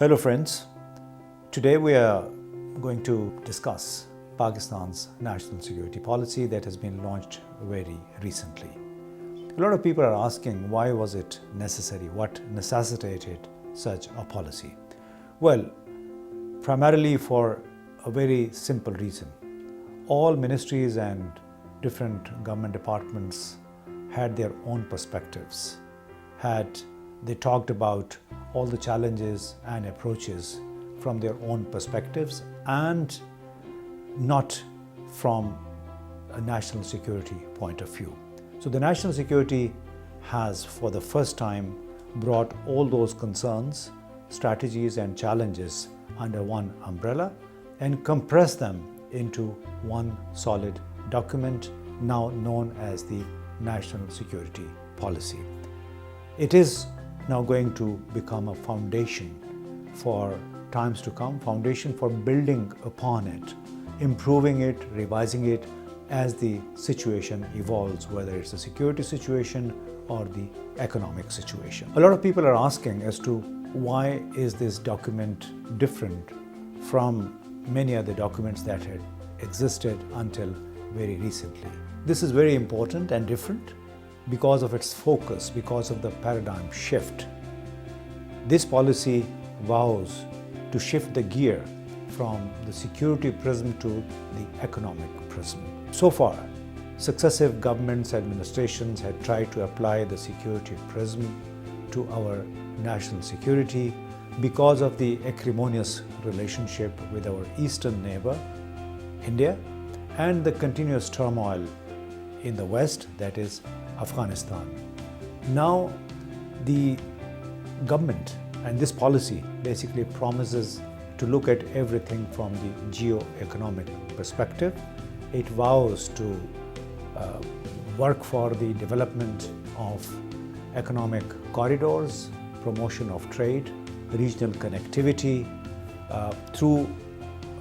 Hello friends, today we are going to discuss Pakistan's national security policy that has been launched very recently. A lot of people are asking why was it necessary, what necessitated such a policy? Well, primarily for a very simple reason. All ministries and different government departments had their own perspectives, they talked about all the challenges and approaches from their own perspectives and not from a national security point of view. So the national security has for the first time brought all those concerns, strategies and challenges under one umbrella and compressed them into one solid document now known as the National Security Policy. It is now going to become a foundation for times to come, foundation for building upon it, improving it, revising it as the situation evolves, whether it's the security situation or the economic situation. A lot of people are asking as to why is this document different from many other documents that had existed until very recently. This is very important and different because of its focus, because of the paradigm shift. This policy vows to shift the gear from the security prism to the economic prism. So far, successive governments, administrations had tried to apply the security prism to our national security because of the acrimonious relationship with our eastern neighbor, India, and the continuous turmoil in the West, that is Afghanistan. Now, the government and this policy basically promises to look at everything from the geo-economic perspective. It vows to work for the development of economic corridors, promotion of trade, regional connectivity through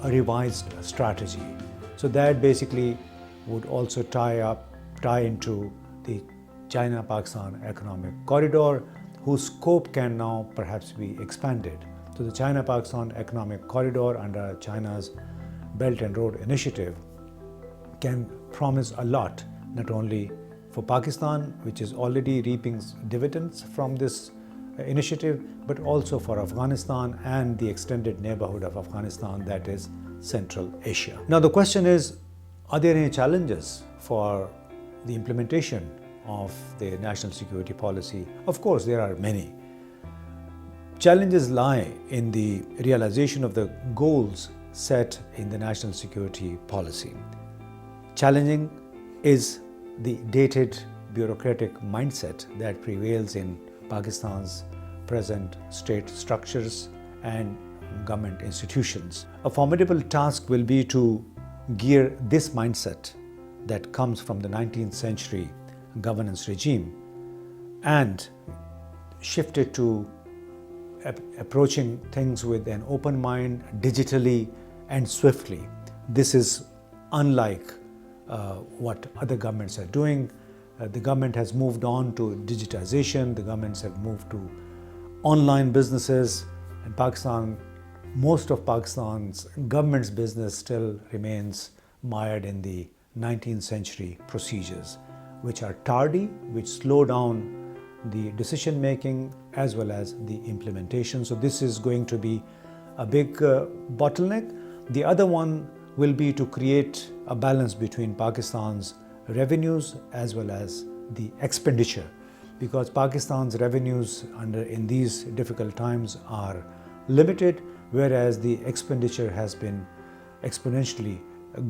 a revised strategy. So that basically would also tie into the China-Pakistan economic corridor, whose scope can now perhaps be expanded. So the China-Pakistan economic corridor under China's Belt and Road Initiative can promise a lot, not only for Pakistan, which is already reaping dividends from this initiative, but also for Afghanistan and the extended neighborhood of Afghanistan, that is Central Asia. Now the question is, are there any challenges for the implementation of the national security policy? Of course, there are many. Challenges lie in the realization of the goals set in the national security policy. Challenging is the dated bureaucratic mindset that prevails in Pakistan's present state structures and government institutions. A formidable task will be to gear this mindset that comes from the 19th century governance regime and shift it to approaching things with an open mind, digitally and swiftly. This is unlike what other governments are doing. The government has moved on to digitization, the governments have moved to online businesses, and most of Pakistan's government's business still remains mired in the 19th century procedures, which are tardy, which slow down the decision making as well as the implementation. So this is going to be a big bottleneck. The other one will be to create a balance between Pakistan's revenues as well as the expenditure, because Pakistan's revenues in these difficult times are limited, whereas the expenditure has been exponentially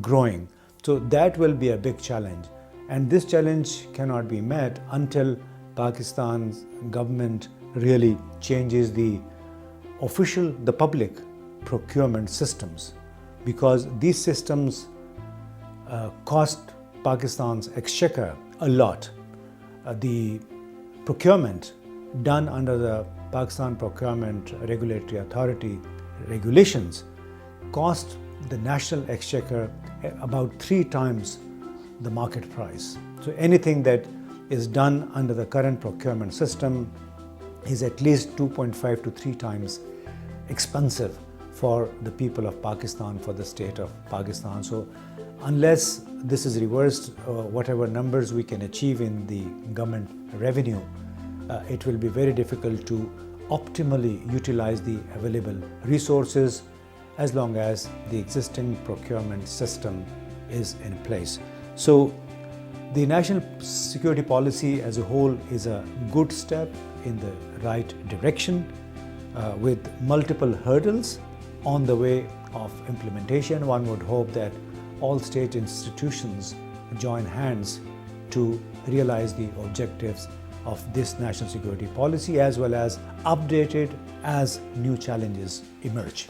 growing. So that will be a big challenge, and this challenge cannot be met until Pakistan's government really changes the public procurement systems, because these systems cost Pakistan's exchequer a lot. The procurement done under the Pakistan Procurement Regulatory Authority regulations cost the national exchequer about 3 times the market price. So anything that is done under the current procurement system is at least 2.5 to 3 times expensive for the people of Pakistan, for the state of Pakistan. So unless this is reversed, whatever numbers we can achieve in the government revenue, it will be very difficult to optimally utilize the available resources as long as the existing procurement system is in place. So the national security policy as a whole is a good step in the right direction, with multiple hurdles on the way of implementation. One would hope that all state institutions join hands to realize the objectives of this national security policy, as well as update it as new challenges emerge.